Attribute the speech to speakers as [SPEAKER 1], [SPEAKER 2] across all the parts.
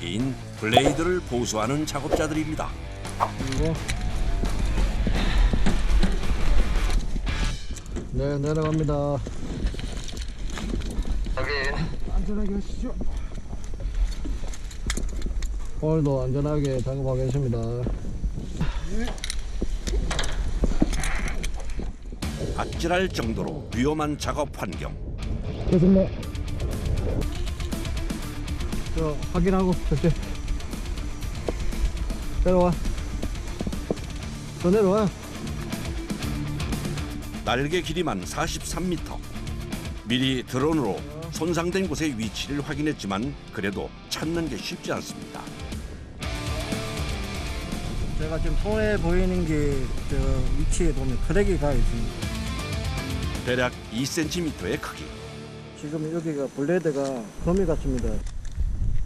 [SPEAKER 1] 날개인 블레이드를 보수하는 작업자들입니다.
[SPEAKER 2] 그리고 네, 내려갑니다. 안전하게 하시죠. 오늘도 안전하게 작업하겠습니다.
[SPEAKER 1] 아찔할 정도로 위험한 작업 환경.
[SPEAKER 2] 됐습니다. 저 확인하고 절대 내려와. 더 내려와.
[SPEAKER 1] 날개 길이만 43m. 미리 드론으로 손상된 곳의 위치를 확인했지만 그래도 찾는 게 쉽지 않습니다.
[SPEAKER 2] 제가 지금 손에 보이는 게 저 위치에 보면 크랙이 가 있습니다.
[SPEAKER 1] 대략 2cm의 크기.
[SPEAKER 2] 지금 여기가 블레드가 거미 같습니다.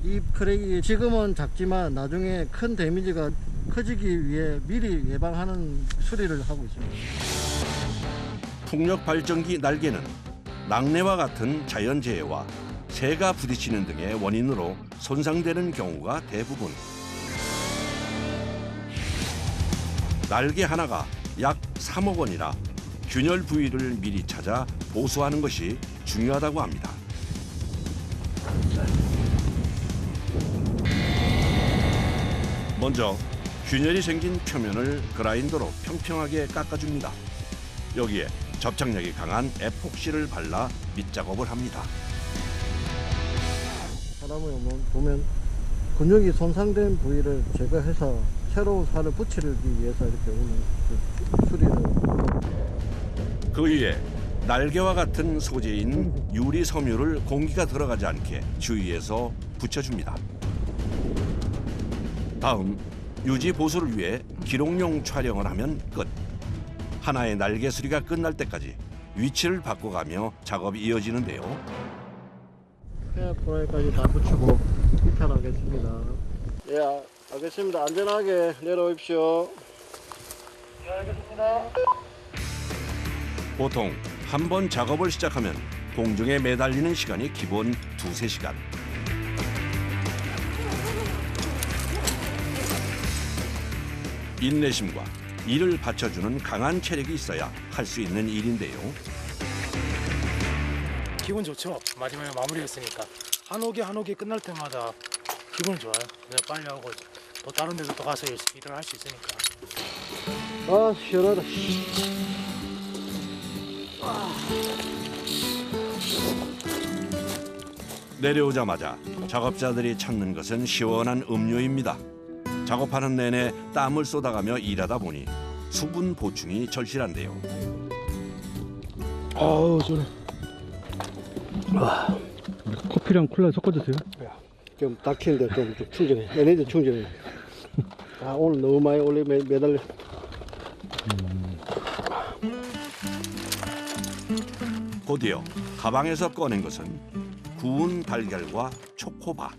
[SPEAKER 2] 이 크랙이 지금은 작지만 나중에 큰 데미지가 커지기 위해 미리 예방하는 수리를 하고 있습니다.
[SPEAKER 1] 풍력 발전기 날개는 낙뢰와 같은 자연재해와 새가 부딪히는 등의 원인으로 손상되는 경우가 대부분. 날개 하나가 약 3억 원이라 균열 부위를 미리 찾아 보수하는 것이 중요하다고 합니다. 먼저 균열이 생긴 표면을 그라인더로 평평하게 깎아줍니다. 여기에 접착력이 강한 에폭시를 발라 밑작업을 합니다.
[SPEAKER 2] 사람을 보면 근육이 손상된 부위를 제거해서 새로운 살을 붙이기 위해서 이렇게 오늘 수리를.
[SPEAKER 1] 그 위에 날개와 같은 소재인 유리 섬유를 공기가 들어가지 않게 주위에서 붙여줍니다. 다음 유지 보수를 위해 기록용 촬영을 하면 끝. 하나의 날개 수리가 끝날 때까지 위치를 바꿔가며 작업이 이어지는데요.
[SPEAKER 2] 페어프라이까지 다 붙이고 이탈하겠습니다. 예, 알겠습니다. 안전하게 내려오십시오. 네, 알겠습니다.
[SPEAKER 1] 보통 한 번 작업을 시작하면 공중에 매달리는 시간이 기본 2~3시간. 인내심과 이를 받쳐주는 강한 체력이 있어야 할 수 있는 일인데요.
[SPEAKER 3] 기분 좋죠. 마지막에 마무리했으니까 한 호기 끝날 때마다 기분 좋아요. 그냥 빨리 하고 또 다른 데도 또 가서 일을 할 수 있으니까.
[SPEAKER 2] 아, 시원하다.
[SPEAKER 1] 내려오자마자 작업자들이 찾는 것은 시원한 음료입니다. 작업하는 내내 땀을 쏟아가며 일하다 보니 수분 보충이 절실한데요.
[SPEAKER 4] 아우 좋네. 커피랑 콜라 섞어주세요.
[SPEAKER 2] 좀 닥치는데 좀 충전해. 에너지 충전해. 아, 오늘 너무 많이 올려 매달려.
[SPEAKER 1] 곧이어 가방에서 꺼낸 것은 구운 달걀과 초코바.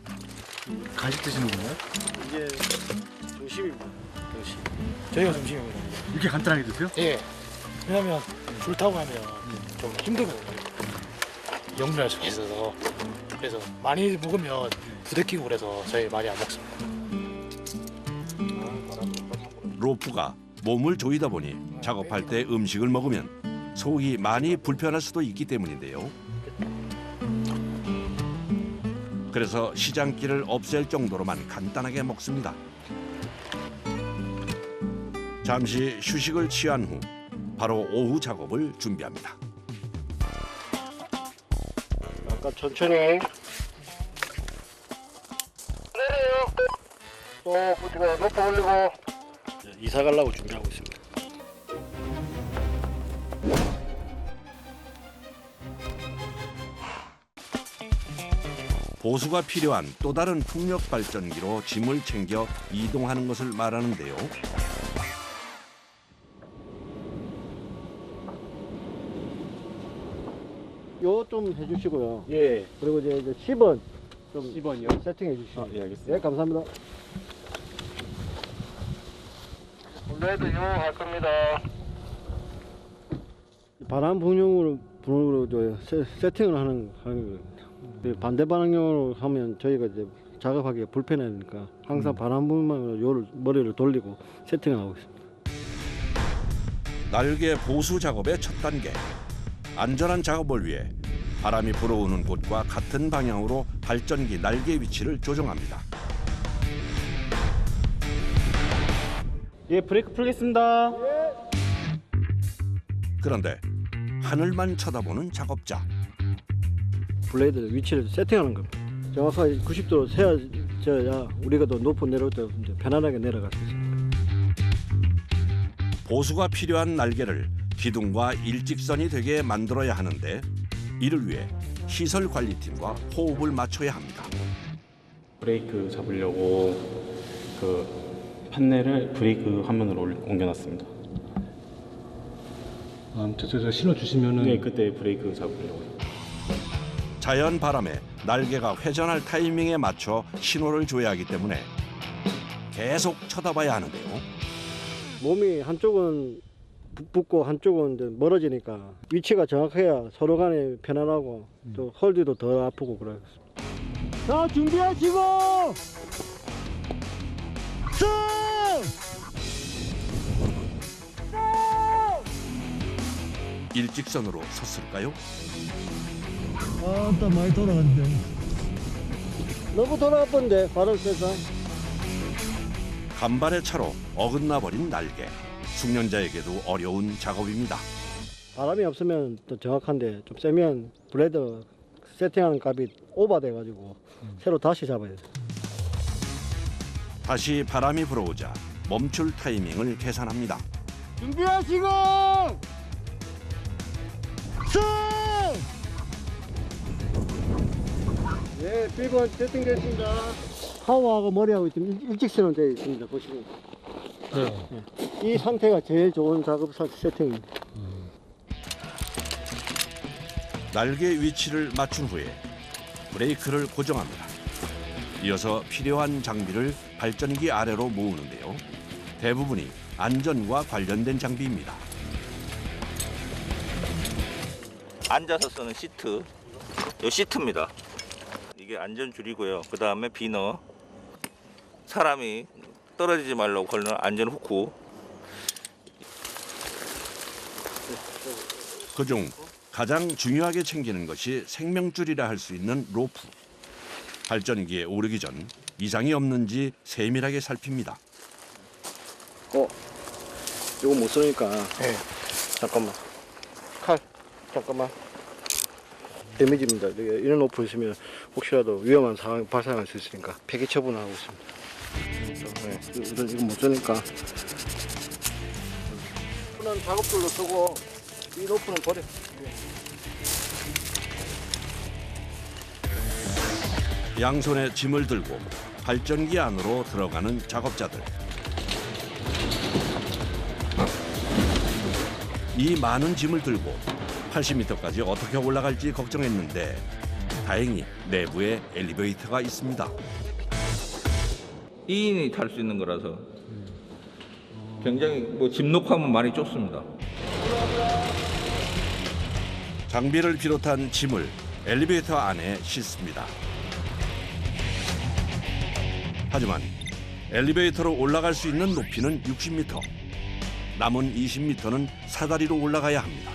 [SPEAKER 4] 간식 드시는 건가요?
[SPEAKER 2] 이게 중심입니다. 중심.
[SPEAKER 3] 저희가 중심입니다.
[SPEAKER 4] 이렇게 간단하게 드세요?
[SPEAKER 3] 예. 왜냐면 줄 타고 하면 좀 힘들거든요. 역류할 수 있어서. 그래서 많이 먹으면 부대끼고 그래서 저희 많이 안 먹습니다.
[SPEAKER 1] 로프가 몸을 조이다 보니 작업할 때 음식을 먹으면 속이 많이 불편할 수도 있기 때문인데요. 그래서 시장기를 없앨 정도로만 간단하게 먹습니다. 잠시 휴식을 취한 후 바로 오후 작업을 준비합니다.
[SPEAKER 2] 아까 천천히. 내려요. 또 부티가 높아 올리고. 이사 가려고 준비하고 있습니다.
[SPEAKER 1] 보수가 필요한 또 다른 풍력 발전기로 짐을 챙겨 이동하는 것을 말하는데요.
[SPEAKER 2] 요 좀 해주시고요.
[SPEAKER 4] 예.
[SPEAKER 2] 그리고 이제 10원 좀
[SPEAKER 4] 10원이요?
[SPEAKER 2] 세팅해 주시죠.
[SPEAKER 4] 아, 예, 알겠습니다.
[SPEAKER 2] 네, 감사합니다. 블레드 이용할 겁니다. 바람 분용으로 세팅을 하는 거예요. 반대 방향으로 하면 저희가 이제 작업하기가 불편하니까 항상 바람 불만 요를 머리를 돌리고 세팅을 하고 있습니다.
[SPEAKER 1] 날개 보수 작업의 첫 단계. 안전한 작업을 위해 바람이 불어오는 곳과 같은 방향으로 발전기 날개 위치를 조정합니다.
[SPEAKER 4] 예, 브레이크 풀겠습니다.
[SPEAKER 1] 그런데 하늘만 쳐다보는 작업자.
[SPEAKER 2] 블레이드 위치를 세팅하는 겁니다. 정확하게 90도로 세워져야 우리가 더 높은 내려올 때 이제 편안하게 내려갈 수 있습니다.
[SPEAKER 1] 보수가 필요한 날개를 기둥과 일직선이 되게 만들어야 하는데 이를 위해 시설 관리팀과 호흡을 맞춰야 합니다.
[SPEAKER 5] 브레이크 잡으려고 그 판넬을 브레이크 화면으로 옮겨놨습니다.
[SPEAKER 4] 저 신호 주시면은
[SPEAKER 5] 네, 그때 브레이크 잡으려고요.
[SPEAKER 1] 자연 바람에 날개가 회전할 타이밍에 맞춰 신호를 줘야 하기 때문에 계속 쳐다봐야 하는데요.
[SPEAKER 2] 몸이 한쪽은 붙고 한쪽은 이제 멀어지니까 위치가 정확해야 서로 간에 편안하고 또 홀드도 덜 아프고 그래요. 자, 준비하시고
[SPEAKER 1] 일직선으로 섰을까요?
[SPEAKER 2] 또 많이 돌아갔는데. 너무 돌아갔던데 바람 쐬서.
[SPEAKER 1] 간발의 차로 어긋나 버린 날개. 숙련자에게도 어려운 작업입니다.
[SPEAKER 2] 바람이 없으면 또 정확한데 좀 세면 블레이드 세팅하는 값이 오버돼가지고 새로 다시 잡아야 돼.
[SPEAKER 1] 다시 바람이 불어오자 멈출 타이밍을 계산합니다.
[SPEAKER 2] 준비하시고 네, 비번 세팅됐습니다. 하우하고 머리하고 지금 일직선으로 되어 있습니다. 보시면. 네. 이 상태가 제일 좋은 작업 세팅입니다.
[SPEAKER 1] 날개 위치를 맞춘 후에 브레이크를 고정합니다. 이어서 필요한 장비를 발전기 아래로 모으는데요. 대부분이 안전과 관련된 장비입니다.
[SPEAKER 6] 앉아서 쓰는 시트, 이 시트입니다. 이게 안전줄이고요. 그 다음에 비너, 사람이 떨어지지 말라고 걸는 안전 후크.
[SPEAKER 1] 그중 가장 중요하게 챙기는 것이 생명줄이라 할 수 있는 로프. 발전기에 오르기 전 이상이 없는지 세밀하게 살핍니다.
[SPEAKER 2] 이거 못 쓰니까.
[SPEAKER 3] 네.
[SPEAKER 2] 잠깐만. 칼. 잠깐만. 데미지입니다. 이런 로프 있으면 혹시라도 위험한 상황이 발생할 수 있으니까 폐기 처분하고 있습니다. 네. 이거 못 쓰니까. 로프는 작업줄로 쓰고 이 로프는 버려.
[SPEAKER 1] 양손에 짐을 들고 발전기 안으로 들어가는 작업자들. 이 많은 짐을 들고 80m까지 어떻게 올라갈지 걱정했는데 다행히 내부에 엘리베이터가 있습니다.
[SPEAKER 6] 2인이 탈 수 있는 거라서 굉장히 짐 놓고 하면 많이 좁습니다.
[SPEAKER 1] 장비를 비롯한 짐을 엘리베이터 안에 싣습니다. 하지만 엘리베이터로 올라갈 수 있는 높이는 60m. 남은 20m는 사다리로 올라가야 합니다.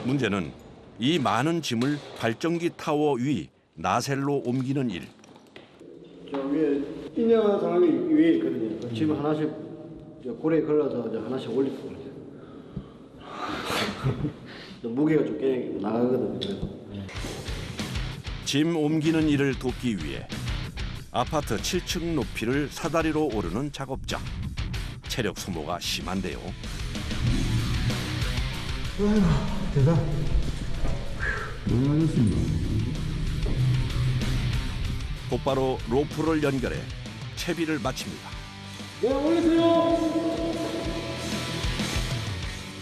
[SPEAKER 1] 문제는 이 많은 짐을 발전기 타워 위 나셀로 옮기는 일.
[SPEAKER 2] 저 위에 인형하는 사람이 위에 있거든요. 그 짐 하나씩 고래에 걸러서 하나씩 올릴 겁니다. 무게가 좀 꽤 나가거든요. 그래서.
[SPEAKER 1] 짐 옮기는 일을 돕기 위해 아파트 7층 높이를 사다리로 오르는 작업자. 체력 소모가 심한데요. 곧바로 로프를 연결해 채비를 마칩니다.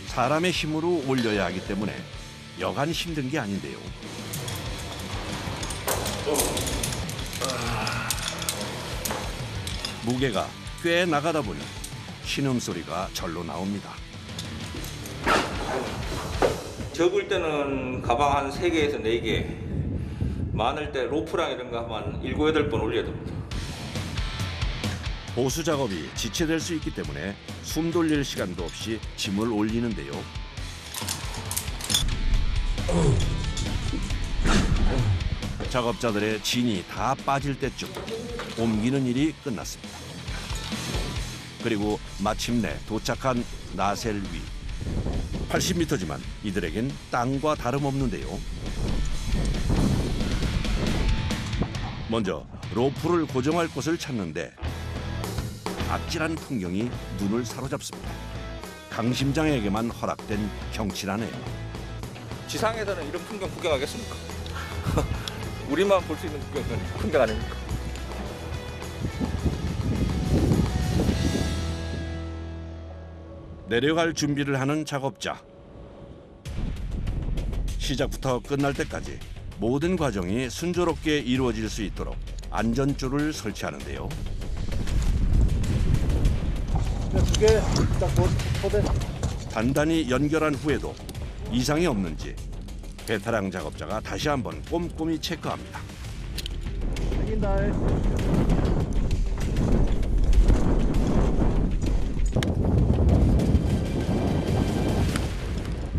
[SPEAKER 1] 사람의 힘으로 올려야 하기 때문에 여간 힘든 게 아닌데요. 무게가 꽤 나가다 보니 신음소리가 절로 나옵니다.
[SPEAKER 6] 접을 때는 가방 한 3개에서 4개, 많을 때 로프랑 이런 거 하면 7, 8번 올려야 됩니다.
[SPEAKER 1] 보수 작업이 지체될 수 있기 때문에 숨 돌릴 시간도 없이 짐을 올리는데요. 작업자들의 진이 다 빠질 때쯤 옮기는 일이 끝났습니다. 그리고 마침내 도착한 나셀 위. 80m지만 이들에겐 땅과 다름없는데요. 먼저 로프를 고정할 곳을 찾는데 아찔한 풍경이 눈을 사로잡습니다. 강심장에게만 허락된 경치라네요.
[SPEAKER 6] 지상에서는 이런 풍경 구경하겠습니까? 우리만 볼 수 있는 풍경 아닙니까?
[SPEAKER 1] 내려갈 준비를 하는 작업자. 시작부터 끝날 때까지 모든 과정이 순조롭게 이루어질 수 있도록 안전줄을 설치하는데요.
[SPEAKER 2] 두 개 딱 포대.
[SPEAKER 1] 단단히 연결한 후에도 이상이 없는지 베테랑 작업자가 다시 한번 꼼꼼히 체크합니다.
[SPEAKER 2] 생긴다.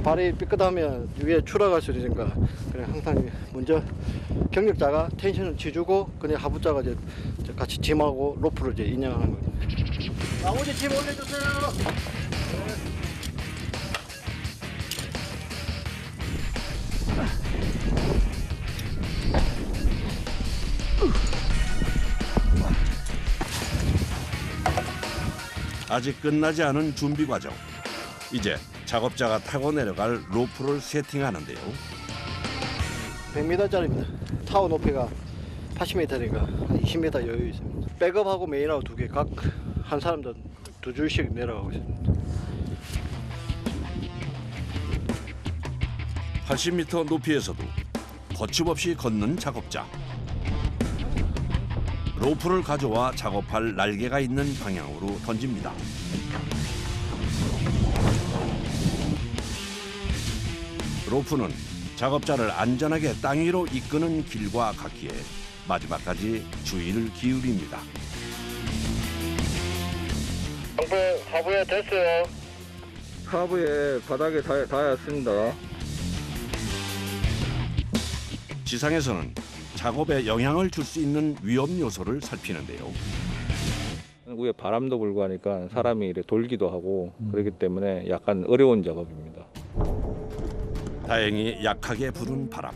[SPEAKER 2] 발이 삐끗하면 위에 추락할 수 있으니까 그냥 항상 먼저 경력자가 텐션을 치주고 그냥 하부자가 이제 같이 짐하고 로프를 이제 인양하는 거예요. 나머지 짐 올려주세요.
[SPEAKER 1] 아직 끝나지 않은 준비 과정. 이제 작업자가 타고 내려갈 로프를 세팅하는데요.
[SPEAKER 2] 100m짜리입니다. 타워 높이가 80m니까 한 20m 여유 있습니다. 백업하고 메인하고 두 개 각 한 사람당 2줄씩 내려가고 있습니다.
[SPEAKER 1] 80m 높이에서도 거침없이 걷는 작업자. 로프를 가져와 작업할 날개가 있는 방향으로 던집니다. 로프는 작업자를 안전하게 땅 위로 이끄는 길과 같기에 마지막까지 주의를 기울입니다.
[SPEAKER 2] 하부에 됐어요.
[SPEAKER 6] 하부에 바닥에 닿았습니다.
[SPEAKER 1] 지상에서는 작업에 영향을 줄 수 있는 위험 요소를 살피는데요.
[SPEAKER 6] 위에 바람도 불고 하니까 사람이 이렇게 돌기도 하고 그렇기 때문에 약간 어려운 작업입니다.
[SPEAKER 1] 다행히 약하게 부는 바람.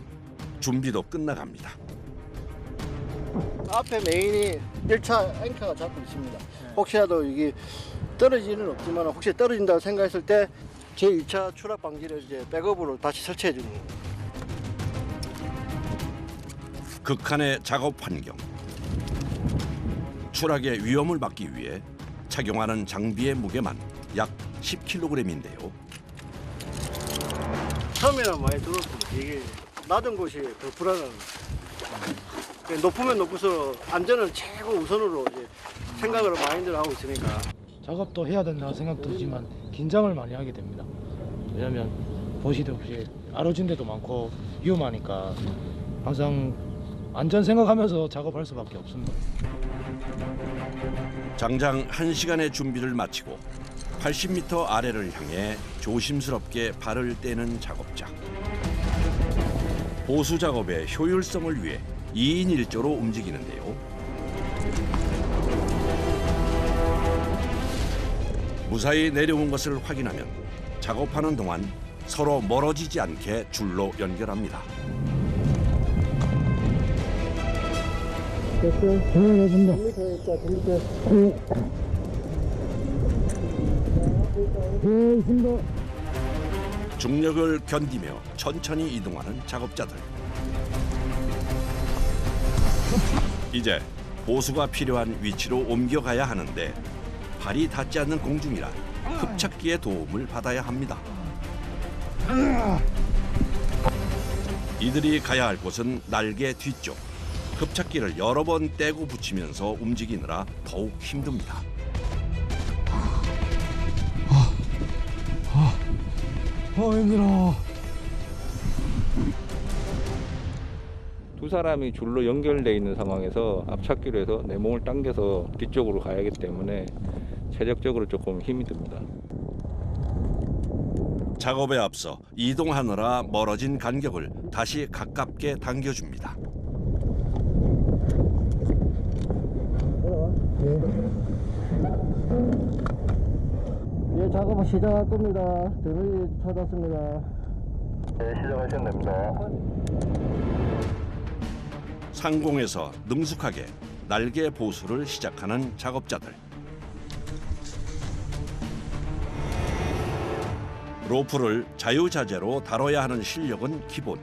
[SPEAKER 1] 준비도 끝나갑니다.
[SPEAKER 2] 앞에 메인이 1차 앵커가 잡고 있습니다. 혹시라도 이게 떨어지는 없지만 혹시 떨어진다고 생각했을 때 제2차 추락 방지를 이제 백업으로 다시 설치해 주는 거예요.
[SPEAKER 1] 극한의 작업 환경. 추락의 위험을 막기 위해 착용하는 장비의 무게만 약 10kg인데요.
[SPEAKER 2] 처음에는 많이 들었습니다. 이게 낮은 곳이 더 불안한 거예요. 높으면 높을수록 안전을 최고 우선으로 이제 생각을 마인드를 하고 있으니까.
[SPEAKER 3] 작업도 해야 된다는 생각도 들지만 긴장을 많이 하게 됩니다. 왜냐면 보시다시피 알아진 데도 많고 위험하니까 항상 안전 생각하면서 작업할 수밖에 없습니다.
[SPEAKER 1] 장장 1시간의 준비를 마치고 80m 아래를 향해 조심스럽게 발을 떼는 작업자. 보수 작업의 효율성을 위해 2인 1조로 움직이는데요. 무사히 내려온 것을 확인하면 작업하는 동안 서로 멀어지지 않게 줄로 연결합니다. 중력을 견디며 천천히 이동하는 작업자들. 이제 보수가 필요한 위치로 옮겨가야 하는데 발이 닿지 않는 공중이라 흡착기의 도움을 받아야 합니다. 이들이 가야 할 곳은 날개 뒤쪽. 흡착기를 여러 번 떼고 붙이면서 움직이느라 더욱 힘듭니다.
[SPEAKER 3] 힘들어.
[SPEAKER 6] 두 사람이 줄로 연결되어 있는 상황에서 앞찾기로 해서 내 몸을 당겨서 뒤쪽으로 가야 하기 때문에 체력적으로 조금 힘이 듭니다.
[SPEAKER 1] 작업에 앞서 이동하느라 멀어진 간격을 다시 가깝게 당겨줍니다.
[SPEAKER 2] 예, 작업을 시작할 겁니다. 데미지 찾았습니다. 네, 시작하시면 됩니다.
[SPEAKER 1] 상공에서 능숙하게 날개 보수를 시작하는 작업자들. 로프를 자유자재로 다뤄야 하는 실력은 기본.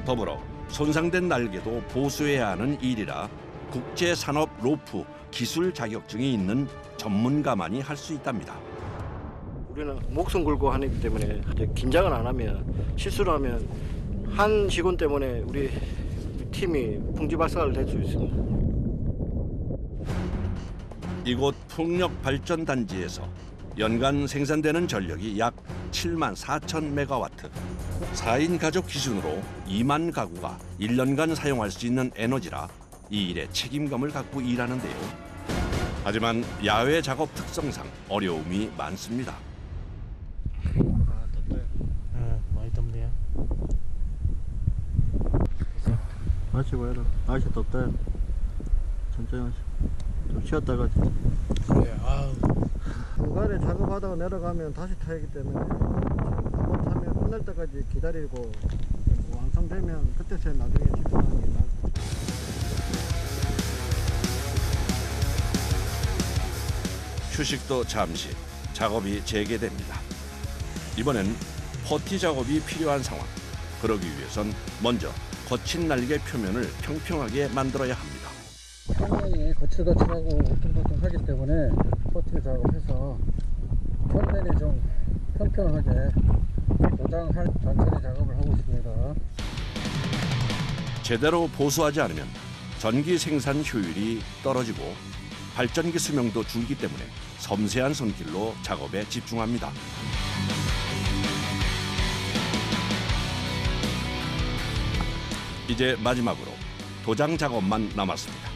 [SPEAKER 1] 더불어 손상된 날개도 보수해야 하는 일이라 국제산업 로프 기술 자격증이 있는 전문가만이 할 수 있답니다.
[SPEAKER 2] 우리는 목숨 걸고 하기 때문에 긴장을 안 하면, 실수를 하면 한 직원 때문에 우리 팀이 풍지박산을 낼 수 있습니다.
[SPEAKER 1] 이곳 풍력발전단지에서 연간 생산되는 전력이 약 7만 4천 메가와트. 4인 가족 기준으로 2만 가구가 1년간 사용할 수 있는 에너지라 이 일에 책임감을 갖고 일하는데요. 하지만 야외 작업 특성상 어려움이 많습니다.
[SPEAKER 3] 많이 덥네요.
[SPEAKER 2] 마시고 해라. 날씨 덥다. 천천히 마시. 좀 쉬었다 가지.
[SPEAKER 3] 그래, 아우.
[SPEAKER 2] 중간에 작업하다가 내려가면 다시 타야기 때문에 한번 타면 끝날 때까지 기다리고 완성되면 그때서 나중에 집중하는 게 나을 것 같아요.
[SPEAKER 1] 휴식도 잠시, 작업이 재개됩니다. 이번엔 퍼티 작업이 필요한 상황. 그러기 위해선 먼저 거친 날개 표면을 평평하게 만들어야 합니다.
[SPEAKER 2] 상당히 거칠거칠하고 울퉁불퉁하기 때문에 퍼팅 작업해서 표면이 좀 평평하게 도장할 천천히 작업을 하고 있습니다.
[SPEAKER 1] 제대로 보수하지 않으면 전기 생산 효율이 떨어지고 발전기 수명도 줄기 때문에 섬세한 손길로 작업에 집중합니다. 이제 마지막으로 도장 작업만 남았습니다.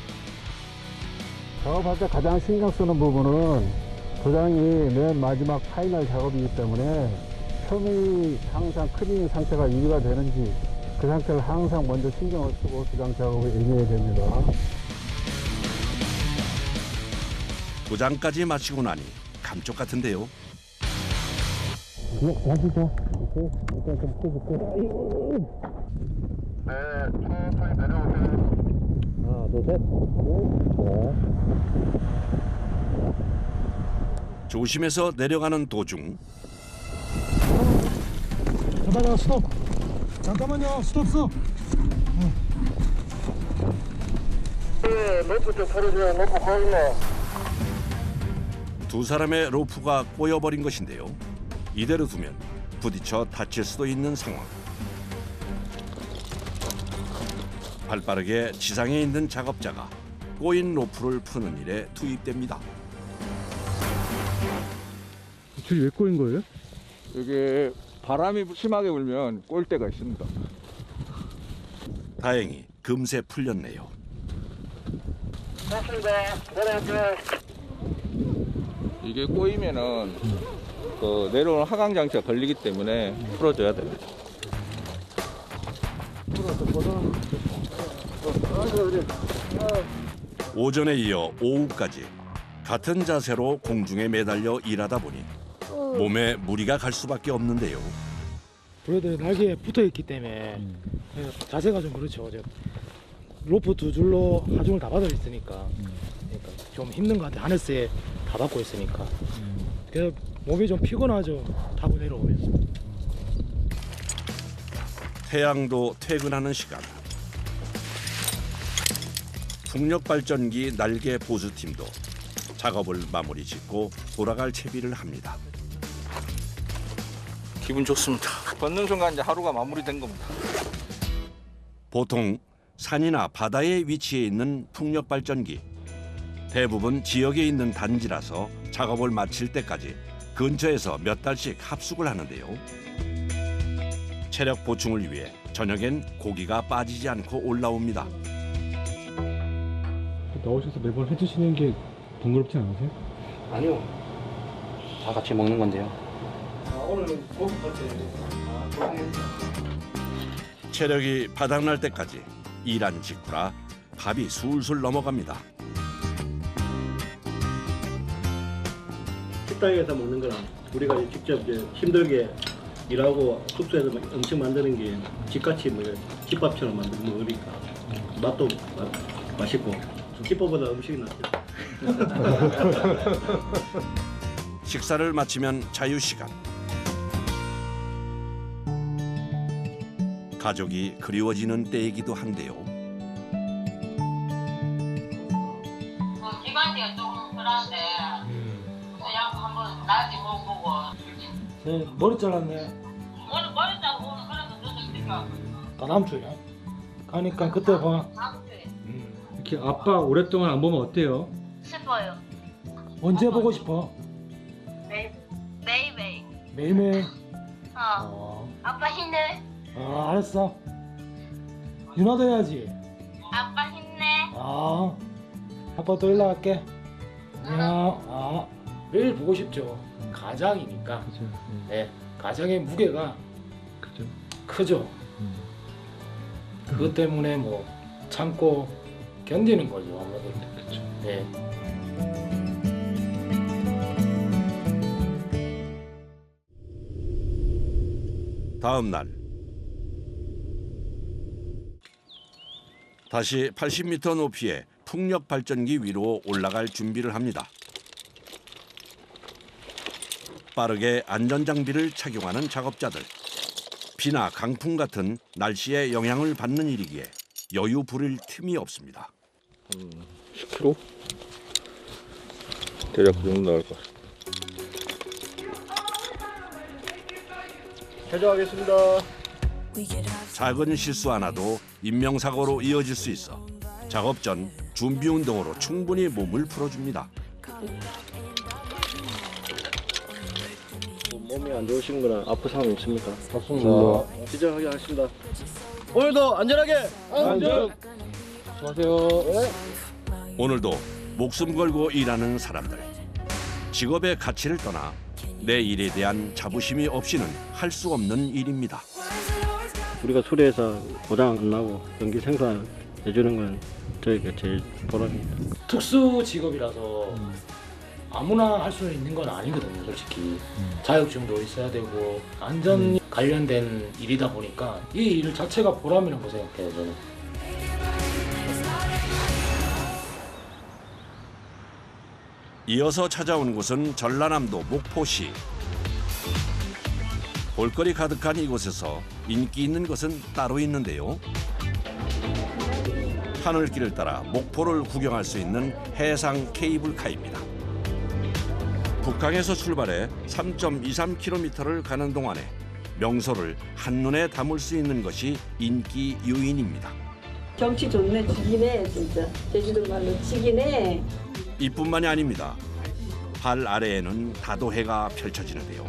[SPEAKER 2] 작업할 때 가장 신경 쓰는 부분은 도장이 맨 마지막 파이널 작업이기 때문에 표면이 항상 클린 상태가 유지가 되는지 그 상태를 항상 먼저 신경을 쓰고 도장 작업을 임해야 됩니다.
[SPEAKER 1] 도장까지 마치고 나니 감쪽 같은데요.
[SPEAKER 2] 네, 마시죠. 일단 좀 끄줄게. 네, 천천히 내려오세요. 하나, 둘, 셋.
[SPEAKER 1] 조심해서 내려가는 도중
[SPEAKER 3] 잠깐만요, 스톱. 잠깐만요, 스톱.
[SPEAKER 2] 네, 로프 좀 풀어줘요. 로프 거기네.
[SPEAKER 1] 두 사람의 로프가 꼬여버린 것인데요. 이대로 두면 부딪혀 다칠 수도 있는 상황. 발빠르게 지상에 있는 작업자가 꼬인 로프를 푸는 일에 투입됩니다.
[SPEAKER 4] 줄이 왜 꼬인 거예요?
[SPEAKER 6] 이게 바람이 심하게 불면 꼬일 때가 있습니다.
[SPEAKER 1] 다행히 금세 풀렸네요.
[SPEAKER 2] 맞습니다. 내려갈게요.
[SPEAKER 6] 이게 꼬이면은 그 내려오는 하강 장치가 걸리기 때문에 풀어줘야 됩니다.
[SPEAKER 1] 오전에 이어 오후까지 같은 자세로 공중에 매달려 일하다 보니 몸에 무리가 갈 수밖에 없는데요.
[SPEAKER 3] 브레드 날개에 붙어 있기 때문에 자세가 좀 그렇죠. 로프 두 줄로 하중을 다 받아 있으니까 그러니까 좀 힘든 것 같아. 하네스에 다 받고 있으니까 그래서 몸이 좀 피곤하죠. 타고 내려오면.
[SPEAKER 1] 태양도 퇴근하는 시간. 풍력발전기 날개 보수팀도 작업을 마무리 짓고 돌아갈 채비를 합니다.
[SPEAKER 6] 기분 좋습니다. 걷는 순간 이제 하루가 마무리된 겁니다.
[SPEAKER 1] 보통 산이나 바다에 위치해 있는 풍력발전기. 대부분 지역에 있는 단지라서 작업을 마칠 때까지 근처에서 몇 달씩 합숙을 하는데요. 체력 보충을 위해 저녁엔 고기가 빠지지 않고 올라옵니다.
[SPEAKER 4] 나오셔서 매번 해주시는 게 번거롭지 않으세요?
[SPEAKER 7] 아니요. 다 같이 먹는 건데요.
[SPEAKER 2] 오늘은 고기 파티.
[SPEAKER 1] 체력이 바닥날 때까지 일한 직후라 밥이 술술 넘어갑니다.
[SPEAKER 8] 식당에서 먹는 거랑 우리가 직접 이제 힘들게 일하고 숙소에서 음식 만드는 게 집같이 뭐 집밥처럼 만들고 먹으니까 맛도 맛있고 집밥보다 음식이 낫죠.
[SPEAKER 1] 식사를 마치면 자유 시간. 가족이 그리워지는 때이기도 한데요.
[SPEAKER 9] 집안일이 조금 그런데 그냥 한번 나한테 보고
[SPEAKER 3] 네, 머리 잘랐네.
[SPEAKER 9] 머리 자고 오늘 그래도 눈을 뜨겨
[SPEAKER 3] 다음 주에 가니까 그때 봐.
[SPEAKER 9] 다음 주에
[SPEAKER 4] 이렇게 아빠 오랫동안 안 보면 어때요?
[SPEAKER 9] 싶어요.
[SPEAKER 3] 언제 보고 싶어?
[SPEAKER 9] 매일매일.
[SPEAKER 3] 매일매일.
[SPEAKER 9] 어. 아빠 힘내.
[SPEAKER 3] 알았어. 윤화도 해야지.
[SPEAKER 9] 아빠 힘내.
[SPEAKER 3] 아빠 또 연락할게. 안녕. 매일 보고 싶죠. 가장이니까.
[SPEAKER 4] 그죠.
[SPEAKER 3] 네, 가장의 무게가
[SPEAKER 4] 그죠.
[SPEAKER 3] 크죠. 그것 때문에 뭐 참고 견디는 거죠. 아무래도.
[SPEAKER 4] 그죠.
[SPEAKER 3] 네.
[SPEAKER 1] 다음 날 다시 80m 높이의 풍력 발전기 위로 올라갈 준비를 합니다. 빠르게 안전장비를 착용하는 작업자들. 비나 강풍 같은 날씨의 영향을 받는 일이기에 여유 부릴 틈이 없습니다.
[SPEAKER 6] 10kg? 대략 그 정도 나올 것 같아요.
[SPEAKER 8] 개조하겠습니다.
[SPEAKER 1] 작은 실수 하나도 인명사고로 이어질 수 있어 작업 전 준비 운동으로 충분히 몸을 풀어줍니다.
[SPEAKER 8] 몸이 안 좋으신 거나 아픈 사람 있습니까?
[SPEAKER 3] 좋습니다.
[SPEAKER 8] 시작하게 하겠습니다. 오늘도 안전하게.
[SPEAKER 3] 안전.
[SPEAKER 8] 수고하세요.
[SPEAKER 1] 오늘도 목숨 걸고 일하는 사람들. 직업의 가치를 떠나 내 일에 대한 자부심이 없이는 할 수 없는 일입니다.
[SPEAKER 8] 우리가 수리해서 고장 안 나고 연기 생산 해주는 건 저희가 제일 보람입니다.
[SPEAKER 3] 특수 직업이라서 아무나 할 수 있는 건 아니거든요, 솔직히. 자격증도 있어야 되고 안전 관련된 일이다 보니까 이 일 자체가 보람이라고 생각해요, 저는.
[SPEAKER 1] 이어서 찾아온 곳은 전라남도 목포시. 볼거리 가득한 이곳에서 인기 있는 것은 따로 있는데요. 하늘길을 따라 목포를 구경할 수 있는 해상 케이블카입니다. 북항에서 출발해 3.23km를 가는 동안에 명소를 한눈에 담을 수 있는 것이 인기 요인입니다.
[SPEAKER 10] 경치 좋네, 지기네, 진짜. 제주도 말로 지기네.
[SPEAKER 1] 이뿐만이 아닙니다. 발 아래에는 다도해가 펼쳐지는데요.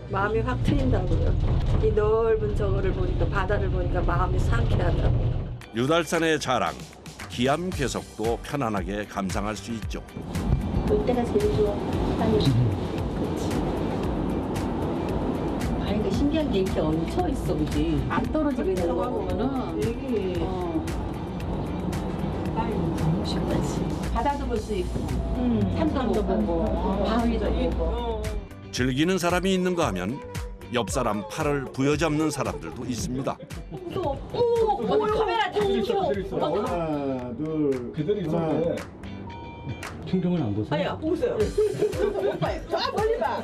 [SPEAKER 10] 마음이 확 트인다고요. 이 넓은 저거를 보니까, 바다를 보니까 마음이 상쾌하더라고요.
[SPEAKER 1] 유달산의 자랑, 기암 괴석도 편안하게 감상할 수 있죠.
[SPEAKER 11] 볼 때가 제일 좋아. 아니, 그렇지. 아니, 그 신기한 게 이렇게 얹혀 있어, 그지? 안 떨어지게 되는 거 보면은. 되게. 너무 쉽다지. 바다도 볼 수 있고, 산도 보고, 바위도 보고.
[SPEAKER 1] 즐기는 사람이 있는가 하면 옆 사람 팔을 부여잡는 사람들도 있습니다.
[SPEAKER 10] 카메라 좀
[SPEAKER 4] 하나, 둘, 그대로 있었는데 충격은 안 보세요?
[SPEAKER 10] 아니야, 보세요. 오빠, 저 멀리 봐.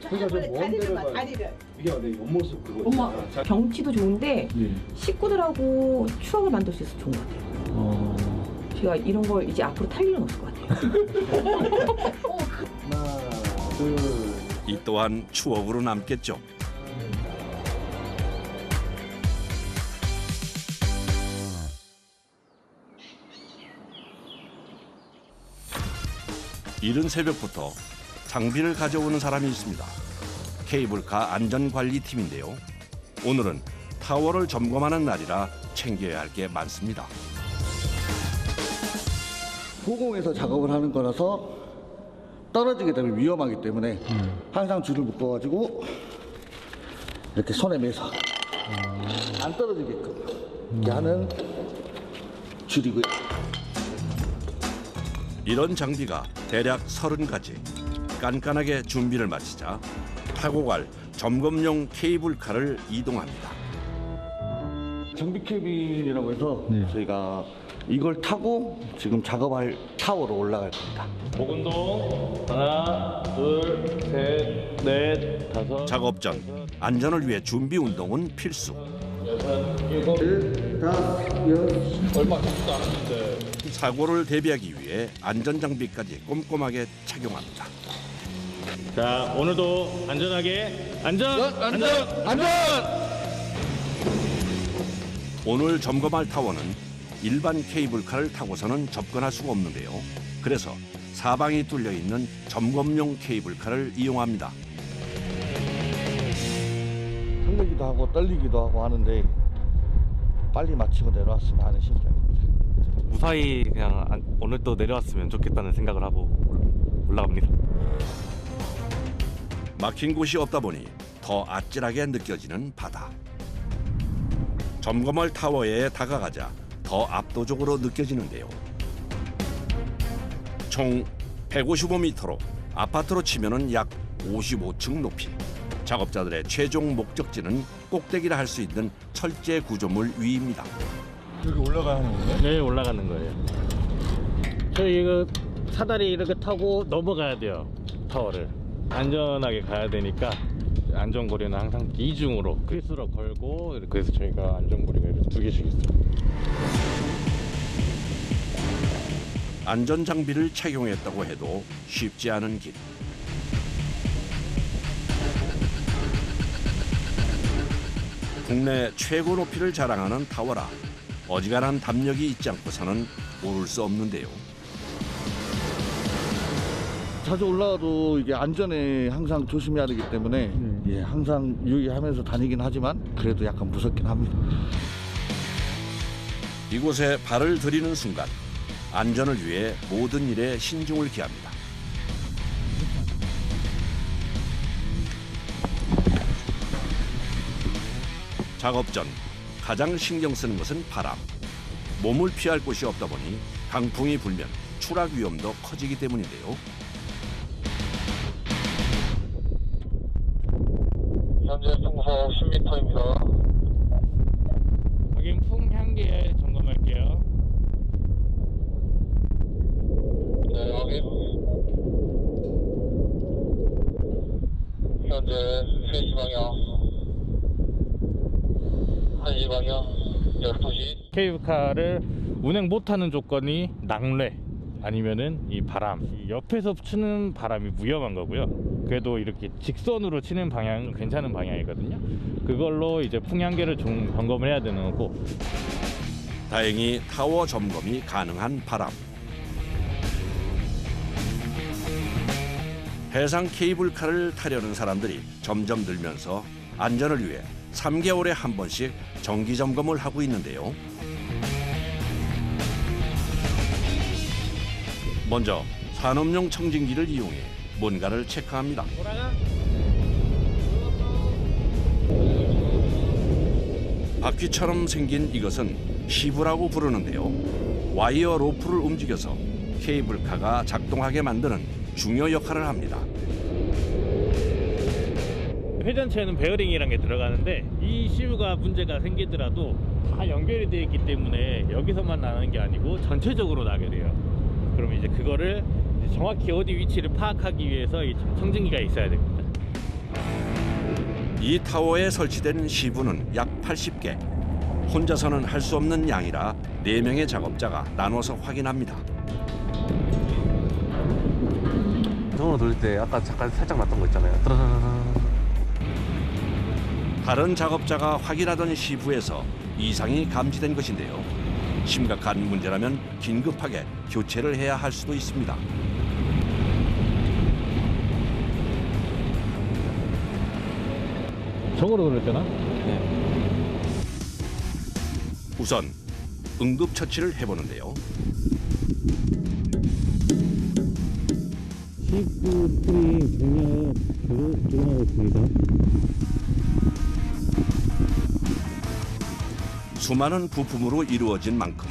[SPEAKER 10] 다리를 봐, 다리를.
[SPEAKER 4] 이게 내 옆모습 그거.
[SPEAKER 12] 엄마, 경치도 좋은데
[SPEAKER 4] 네.
[SPEAKER 12] 식구들하고 추억을 만들 수 있어서 좋은 것 같아요. 제가 이런 걸 이제 앞으로 탈 일은 없을 것 같아요.
[SPEAKER 4] 하나, 둘.
[SPEAKER 1] 이 또한 추억으로 남겠죠. 이른 새벽부터 장비를 가져오는 사람이 있습니다. 케이블카 안전관리팀인데요. 오늘은 타워를 점검하는 날이라 챙겨야 할 게 많습니다.
[SPEAKER 13] 고공에서 작업을 하는 거라서 떨어지게 되면 위험하기 때문에 항상 줄을 묶어가지고 이렇게 손에 매서 안 떨어지게끔 이렇게 하는 줄이고요.
[SPEAKER 1] 이런 장비가 대략 30가지. 깐깐하게 준비를 마치자 타고 갈 점검용 케이블카를 이동합니다.
[SPEAKER 13] 정비 캐빈이라고 해서 저희가 이걸 타고 지금 작업할 타워로 올라갈 겁니다.
[SPEAKER 5] 목운동 하나, 둘, 셋, 넷, 다섯.
[SPEAKER 1] 작업 전 안전을 위해 준비 운동은 필수.
[SPEAKER 5] 얼마 잡지도 않았는데.
[SPEAKER 1] 사고를 대비하기 위해 안전 장비까지 꼼꼼하게 착용합니다.
[SPEAKER 5] 자, 오늘도 안전하게 안전.
[SPEAKER 1] 오늘 점검할 타워는 일반 케이블카를 타고서는 접근할 수가 없는데요. 그래서 사방이 뚫려 있는 점검용 케이블카를 이용합니다.
[SPEAKER 13] 설레기도 하고 떨리기도 하고 하는데 빨리 마치고 내려왔으면 하는 심정입니다.
[SPEAKER 5] 무사히 그냥 오늘 또 내려왔으면 좋겠다는 생각을 하고 올라갑니다.
[SPEAKER 1] 막힌 곳이 없다 보니 더 아찔하게 느껴지는 바다. 점검할 타워에 다가가자 더 압도적으로 느껴지는데요. 총 155m로 아파트로 치면은 약 55층 높이. 작업자들의 최종 목적지는 꼭대기라 할 수 있는 철제 구조물 위입니다.
[SPEAKER 4] 여기 올라가는 거예요?
[SPEAKER 5] 네, 올라가는 거예요. 저희 이거 사다리 이렇게 타고 넘어가야 돼요. 타워를. 안전하게 가야 되니까 안전고리는 항상 이중으로 크리스로 걸고, 그래서 저희가 안전고리가 이렇게 2개씩 있어요.
[SPEAKER 1] 안전 장비를 착용했다고 해도 쉽지 않은 길. 국내 최고 높이를 자랑하는 타워라 어지간한 담력이 있지 않고서는 오를 수 없는데요.
[SPEAKER 13] 자주 올라가도 이게 안전에 항상 조심해야 되기 때문에 예, 항상 유의하면서 다니긴 하지만 그래도 약간 무섭긴 합니다.
[SPEAKER 1] 이곳에 발을 들이는 순간 안전을 위해 모든 일에 신중을 기합니다. 작업 전 가장 신경 쓰는 것은 바람. 몸을 피할 곳이 없다 보니 강풍이 불면 추락 위험도 커지기 때문인데요.
[SPEAKER 13] 현재 풍속 10m입니다.
[SPEAKER 5] 확인 풍향기에 점검할게요.
[SPEAKER 13] 네, 확인. 현재 3시 방향, 1시 방향, 12시.
[SPEAKER 5] 케이블카를 운행 못하는 조건이 낙뢰 아니면은 이 바람. 이 옆에서 치는 바람이 위험한 거고요. 그래도 이렇게 직선으로 치는 방향은 괜찮은 방향이거든요. 그걸로 이제 풍향계를 좀 점검을 해야 되는 거고.
[SPEAKER 1] 다행히 타워 점검이 가능한 바람. 해상 케이블카를 타려는 사람들이 점점 늘면서 안전을 위해 3개월에 한 번씩 정기 점검을 하고 있는데요. 먼저 산업용 청진기를 이용해 뭔가를 체크합니다. 바퀴처럼 생긴 이것은 시브라고 부르는데요. 와이어 로프를 움직여서 케이블카가 작동하게 만드는 중요 역할을 합니다.
[SPEAKER 5] 회전체에는 베어링이라는 게 들어가는데 이 시브가 문제가 생기더라도 다 연결이 되어 있기 때문에 여기서만 나는 게 아니고 전체적으로 나게 돼요. 그럼 이제 그거를 정확히 어디 위치를 파악하기 위해서 이 청진기가 있어야 됩니다.
[SPEAKER 1] 이 타워에 설치된 시브는 약 80개. 혼자서는 할 수 없는 양이라 4명의 작업자가 나눠서 확인합니다.
[SPEAKER 7] 자동으로 돌릴 때 아까 잠깐 살짝 났던 거 있잖아요.
[SPEAKER 1] 다른 작업자가 확인하던 시브에서 이상이 감지된 것인데요. 심각한 문제라면 긴급하게 교체를 해야 할 수도 있습니다.
[SPEAKER 5] 정으로 그랬잖아?
[SPEAKER 1] 우선 응급처치를 해보는데요.
[SPEAKER 5] 시프 풀이 병력 들어가고 있습니다.
[SPEAKER 1] 수많은 부품으로 이루어진 만큼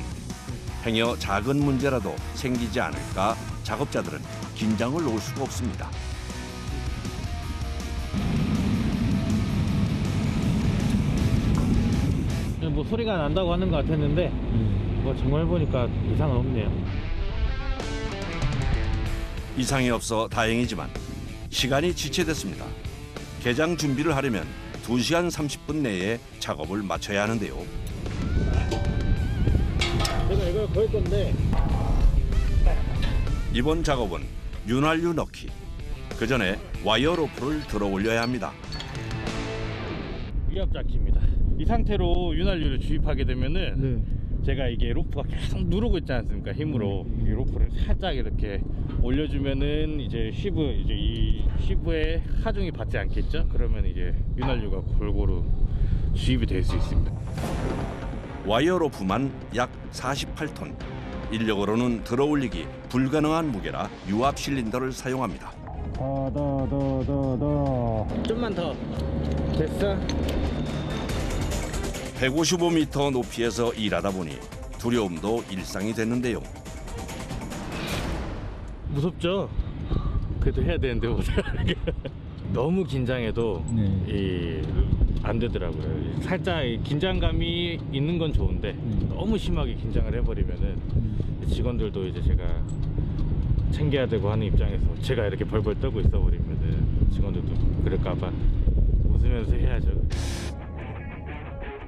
[SPEAKER 1] 행여 작은 문제라도 생기지 않을까 작업자들은 긴장을 놓을 수가 없습니다.
[SPEAKER 5] 뭐 소리가 난다고 하는 것 같았는데 뭐 정말 보니까 이상은 없네요.
[SPEAKER 1] 이상이 없어 다행이지만 시간이 지체됐습니다. 개장 준비를 하려면 2시간 30분 내에 작업을 마쳐야 하는데요.
[SPEAKER 5] 제가 이걸 걸 건데
[SPEAKER 1] 이번 작업은 윤활유 넣기. 그 전에 와이어 로프를 들어 올려야 합니다.
[SPEAKER 5] 위압자키입니다. 이 상태로 윤활유를 주입하게 되면은 제가 이게 로프가 계속 누르고 있지 않습니까? 힘으로 이 로프를 살짝 이렇게 올려주면은 이제 이 시브에 하중이 받지 않겠죠? 그러면 이제 윤활유가 골고루 주입이 될 수 있습니다.
[SPEAKER 1] 와이어 로프만 약 48톤. 인력으로는 들어 올리기 불가능한 무게라 유압 실린더를 사용합니다.
[SPEAKER 5] 좀만 더. 됐어?
[SPEAKER 1] 155m 높이에서 일하다 보니 두려움도 일상이 됐는데요.
[SPEAKER 5] 무섭죠? 그래도 해야 되는데 너무 긴장해도 안 되더라고요. 살짝 긴장감이 있는 건 좋은데 너무 심하게 긴장을 해버리면은 직원들도 이제 제가 챙겨야 되고 하는 입장에서 제가 이렇게 벌벌 떨고 있어 버리면은 직원들도 그럴까봐 웃으면서 해야죠.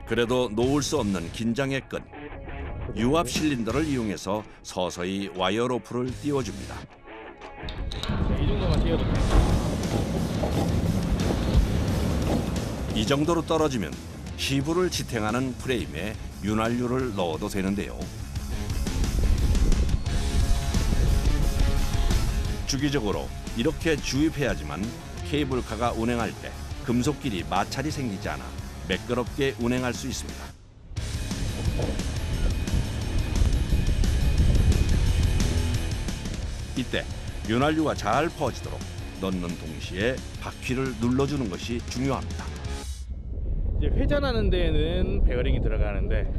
[SPEAKER 1] 그래도 놓을 수 없는 긴장의 끈. 유압 실린더를 이용해서 서서히 와이어 로프를 띄워줍니다.
[SPEAKER 5] 이 정도만 띄워도 돼요.
[SPEAKER 1] 이 정도로 떨어지면 시부를 지탱하는 프레임에 윤활유를 넣어도 되는데요. 주기적으로 이렇게 주입해야지만 케이블카가 운행할 때 금속끼리 마찰이 생기지 않아 매끄럽게 운행할 수 있습니다. 이때 윤활유가 잘 퍼지도록 넣는 동시에 바퀴를 눌러주는 것이 중요합니다.
[SPEAKER 5] 이제 회전하는 데에는 베어링이 들어가는데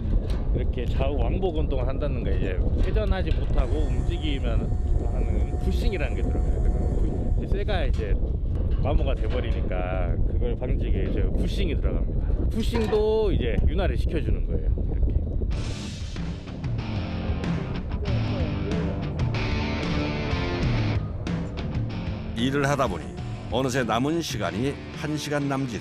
[SPEAKER 5] 이렇게 좌우 왕복 운동을 한다는 거 이제 회전하지 못하고 움직이면 하는 푸싱이라는 게 들어가요. 이제 쇠가 이제 마모가 돼버리니까 그걸 방지하기 이제 푸싱이 들어갑니다. 푸싱도 이제 윤활을 시켜주는 거예요. 이렇게.
[SPEAKER 1] 일을 하다 보니 어느새 남은 시간이 1시간 남짓.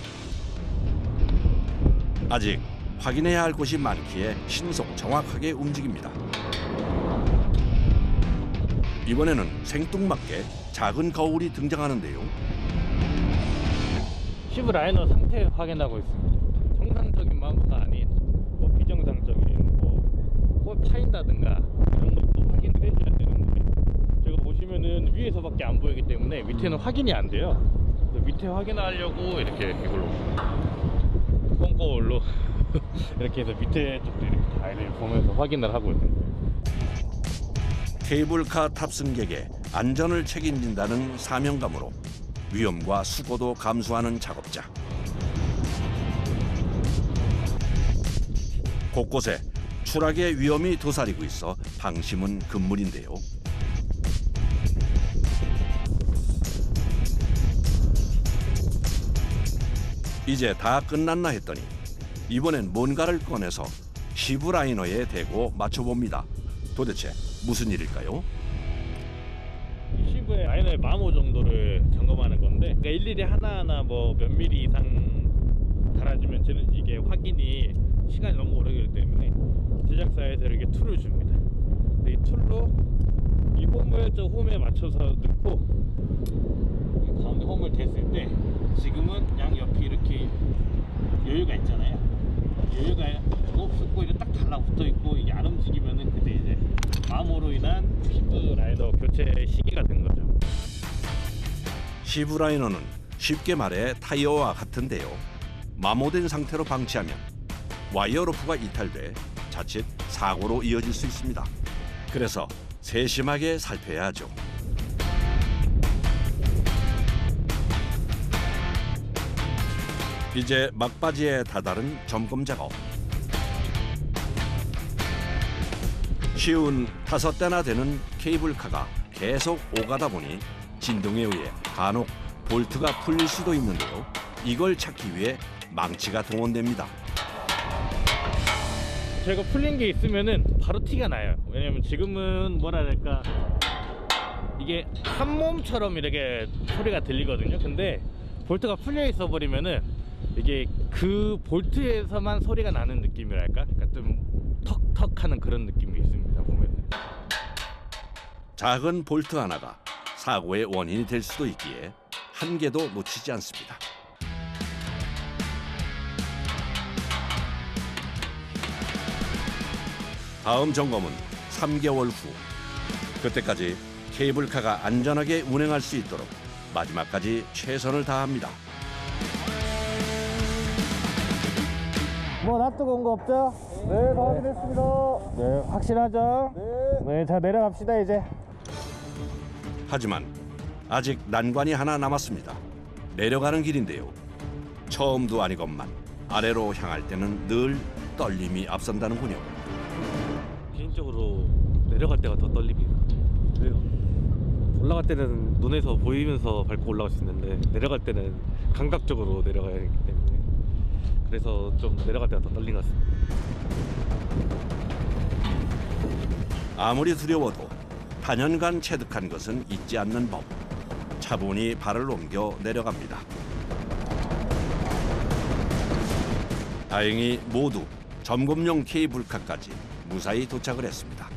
[SPEAKER 1] 아직 확인해야 할 곳이 많기에 신속 정확하게 움직입니다. 이번에는 생뚱맞게 작은 거울이 등장하는데요.
[SPEAKER 5] 시브 라이너 상태 확인하고 있습니다. 정상적인 마모가 아닌 뭐 비정상적인 홀 파인다든가 이런 것도 확인을 해줘야 되는데 제가 보시면은 위에서밖에 안 보이기 때문에 밑에는 확인이 안 돼요. 그래서 밑에 확인하려고 이렇게 이걸로 똥거울로 이렇게 해서 밑에 쪽도 이렇게 다 이렇게 보면서 확인을 하고 있는 거예요.
[SPEAKER 1] 케이블카 탑승객의 안전을 책임진다는 사명감으로 위험과 수고도 감수하는 작업자. 곳곳에 추락의 위험이 도사리고 있어 방심은 금물인데요. 이제 다 끝났나 했더니 이번엔 뭔가를 꺼내서 시브 라이너에 대고 맞춰봅니다. 도대체 무슨 일일까요?
[SPEAKER 5] 시브의 라이너의 마모 정도를 점검하는 건데 그러니까 일일이 하나하나 뭐 몇 미리 이상 달아주면 저는 이게 확인이 시간이 너무 오래 걸리기 때문에 제작사에서 이렇게 툴을 줍니다. 이 툴로 이 홈을 저 홈에 맞춰서 넣고 가운데 홈을 댔을 때 지금은 양 옆이 이렇게 여유가 있잖아요. 여유가 없었고 이제 딱 달라붙어 있고 이게 안 움직이면은 그때 이제 마모로 인한 시브 라이너 교체 시기가 된 거죠.
[SPEAKER 1] 시브 라이너는 쉽게 말해 타이어와 같은데요. 마모된 상태로 방치하면 와이어 로프가 이탈돼 자칫 사고로 이어질 수 있습니다. 그래서 세심하게 살펴야 하죠. 이제 막바지에 다다른 점검 작업. 쉬운 5대나 되는 케이블카가 계속 오가다 보니 진동에 의해 간혹 볼트가 풀릴 수도 있는데요. 이걸 찾기 위해 망치가 동원됩니다.
[SPEAKER 5] 저희가 풀린 게 있으면은 바로 티가 나요. 왜냐면 지금은 뭐라 해야 될까, 이게 한 몸처럼 이렇게 소리가 들리거든요. 근데 볼트가 풀려 있어 버리면은 이게 그 볼트에서만 소리가 나는 느낌이랄까, 그러니까 좀 턱턱하는 그런 느낌이 있습니다. 보면은
[SPEAKER 1] 작은 볼트 하나가 사고의 원인이 될 수도 있기에 한 개도 놓치지 않습니다. 다음 점검은 3개월 후. 그때까지 케이블카가 안전하게 운행할 수 있도록 마지막까지 최선을 다합니다.
[SPEAKER 3] 뭐 놔두고 온 거 없죠?
[SPEAKER 2] 네, 다 확인했습니다.
[SPEAKER 3] 네, 확실하죠? 네, 자 내려갑시다 이제.
[SPEAKER 1] 하지만 아직 난관이 하나 남았습니다. 내려가는 길인데요. 처음도 아니건만 아래로 향할 때는 늘 떨림이 앞선다는군요.
[SPEAKER 5] 개인적으로 내려갈 때가 더 떨립니다. 왜요? 올라갈 때는 눈에서 보이면서 밟고 올라갈 수 있는데 내려갈 때는 감각적으로 내려가야 하기 때문에 그래서 좀 내려갈 때가 더 떨린 것 같습니다.
[SPEAKER 1] 아무리 두려워도 단연간 체득한 것은 잊지 않는 법. 차분히 발을 옮겨 내려갑니다. 다행히 모두 점검용 케이블카까지 무사히 도착을 했습니다.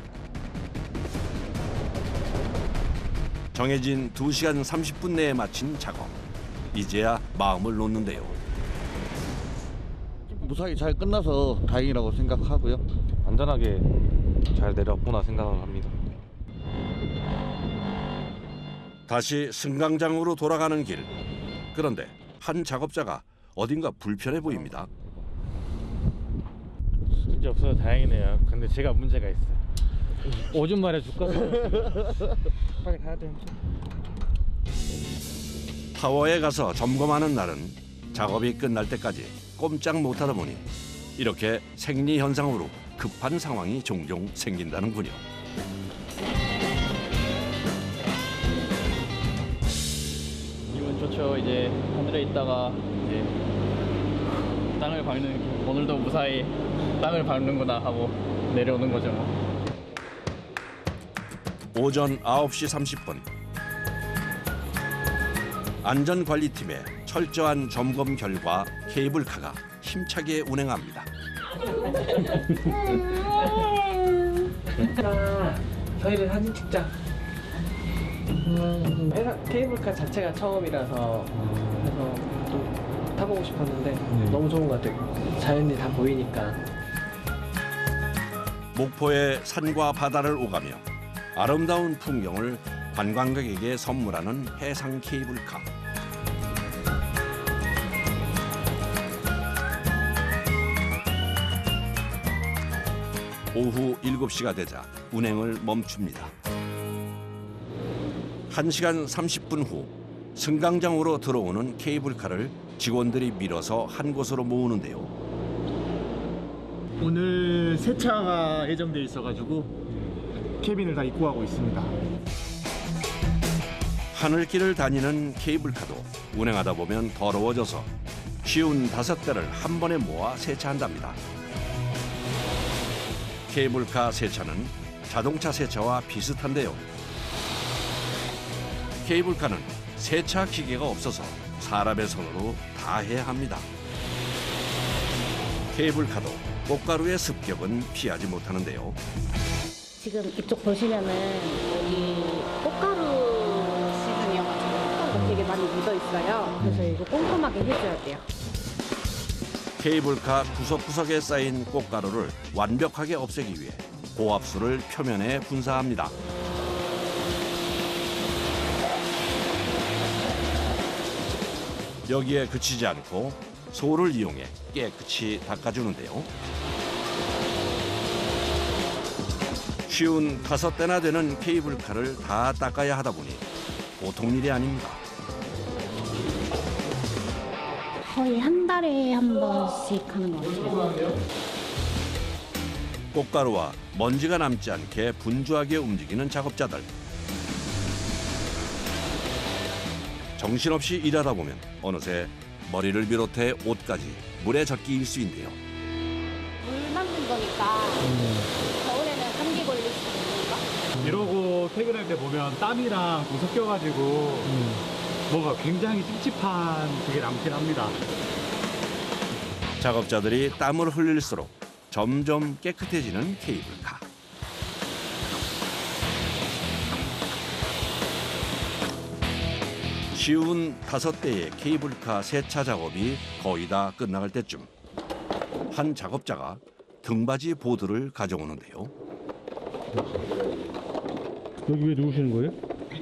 [SPEAKER 1] 정해진 2시간 30분 내에 마친 작업. 이제야 마음을 놓는데요.
[SPEAKER 13] 무사히 잘 끝나서 다행이라고 생각하고요.
[SPEAKER 5] 안전하게 잘 내려왔구나 생각을 합니다.
[SPEAKER 1] 다시 승강장으로 돌아가는 길. 그런데 한 작업자가 어딘가 불편해 보입니다.
[SPEAKER 5] 문제 없어서 다행이네요. 근데 제가 문제가 있어요. 오줌 마려줄까? 빨리 가야 되는데.
[SPEAKER 1] 타워에 가서 점검하는 날은 작업이 끝날 때까지 꼼짝 못하다 보니 이렇게 생리 현상으로 급한 상황이 종종 생긴다는군요.
[SPEAKER 14] 기분 좋죠. 이제 하늘에 있다가 이제 땅을 밟는, 오늘도 무사히 땅을 밟는구나 하고 내려오는 거죠.
[SPEAKER 1] 오전 9시 30분 안전관리팀의 철저한 점검 결과 케이블카가 힘차게 운행합니다.
[SPEAKER 15] 저희를 사진 찍자. 케이블카 자체가 처음이라서 그래서 좀 타보고 싶었는데 너무 좋은 것 같아요. 자연이 다 보이니까.
[SPEAKER 1] 목포의 산과 바다를 오가며 아름다운 풍경을 관광객에게 선물하는 해상 케이블카. 오후 7시가 되자 운행을 멈춥니다. 1시간 30분 후 승강장으로 들어오는 케이블카를 직원들이 밀어서 한 곳으로 모으는데요.
[SPEAKER 3] 오늘 세차가 예정돼 있어가지고 캐빈을 다 입고 가고 있습니다.
[SPEAKER 1] 하늘길을 다니는 케이블카도 운행하다 보면 더러워져서 쉬운 5대를 한 번에 모아 세차한답니다. 케이블카 세차는 자동차 세차와 비슷한데요. 케이블카는 세차 기계가 없어서 사람의 손으로 다 해야 합니다. 케이블카도 꽃가루의 습격은 피하지 못하는데요.
[SPEAKER 11] 지금 이쪽 보시면은 여기 꽃가루 시즌이어가지고 꽃가루가 되게 많이 묻어 있어요. 그래서 이거 꼼꼼하게 해줘야 돼요.
[SPEAKER 1] 케이블카 구석구석에 쌓인 꽃가루를 완벽하게 없애기 위해 고압수를 표면에 분사합니다. 여기에 그치지 않고 소를 이용해 깨끗이 닦아주는데요. 쉬운 5대나 되는 케이블카를 다 닦아야 하다 보니 보통 일이 아닙니다.
[SPEAKER 11] 거의 한 달에 한 번씩 하는 것 같아요.
[SPEAKER 1] 꽃가루와 먼지가 남지 않게 분주하게 움직이는 작업자들. 정신없이 일하다 보면 어느새 머리를 비롯해 옷까지 물에 젖기 일쑤인데요.
[SPEAKER 11] 물 만든 거니까 겨울에는 감기 걸릴 수 있는가?
[SPEAKER 16] 이러고 퇴근할 때 보면 땀이랑 좀 섞여가지고 뭔가 굉장히 찝찝한 그게 남긴 합니다.
[SPEAKER 1] 작업자들이 땀을 흘릴수록 점점 깨끗해지는 케이블카. 쉬운 5대의 케이블카 세차 작업이 거의 다 끝나갈 때쯤 한 작업자가 등받이 보드를 가져오는데요.
[SPEAKER 16] 여기 왜 누우시는 거예요?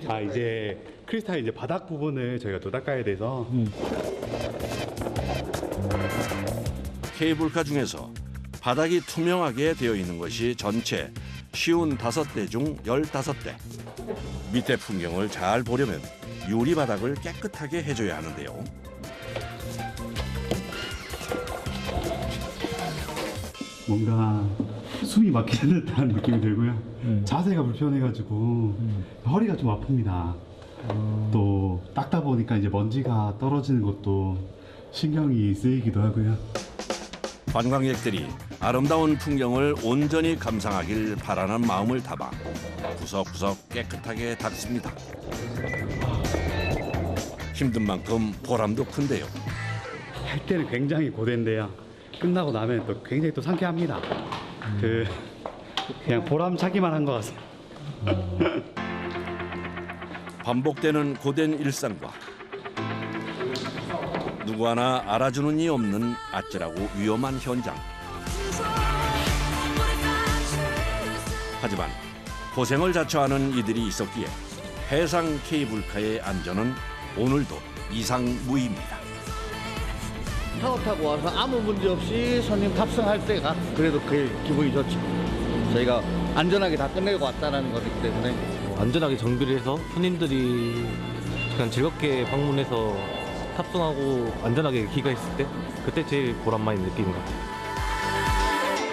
[SPEAKER 16] 아, 이제 크리스탈 이제 바닥 부분을 저희가 또 닦아야 돼서.
[SPEAKER 1] 케이블카 중에서 바닥이 투명하게 되어 있는 것이 전체 쉬운 5대 중 15대. 밑에 풍경을 잘 보려면 유리 바닥을 깨끗하게 해줘야 하는데요.
[SPEAKER 16] 뭔가 숨이 막히는 듯한 느낌이 들고요. 자세가 불편해가지고 허리가 좀 아픕니다. 또 닦다 보니까 이제 먼지가 떨어지는 것도 신경이 쓰이기도 하고요.
[SPEAKER 1] 관광객들이 아름다운 풍경을 온전히 감상하길 바라는 마음을 담아 구석구석 깨끗하게 닦습니다. 힘든 만큼 보람도 큰데요.
[SPEAKER 16] 할 때는 굉장히 고된데요. 끝나고 나면 또 굉장히 또 상쾌합니다. 그냥 보람차기만 한 것 같아요.
[SPEAKER 1] 반복되는 고된 일상과 누구 하나 알아주는 이 없는 아찔하고 위험한 현장. 하지만 고생을 자처하는 이들이 있었기에 해상 케이블카의 안전은 오늘도 이상무의입니다.
[SPEAKER 13] 타고 와서 아무 문제 없이 손님 탑승할 때가 그래도 그게 기분이 좋죠. 저희가 안전하게 다 끝내고 왔다는 거기 때문에
[SPEAKER 17] 안전하게 정비를 해서 손님들이 그냥 즐겁게 방문해서 탑승하고 안전하게 귀가했을 때 그때 제일 보람 많이 느끼는 것 같아요.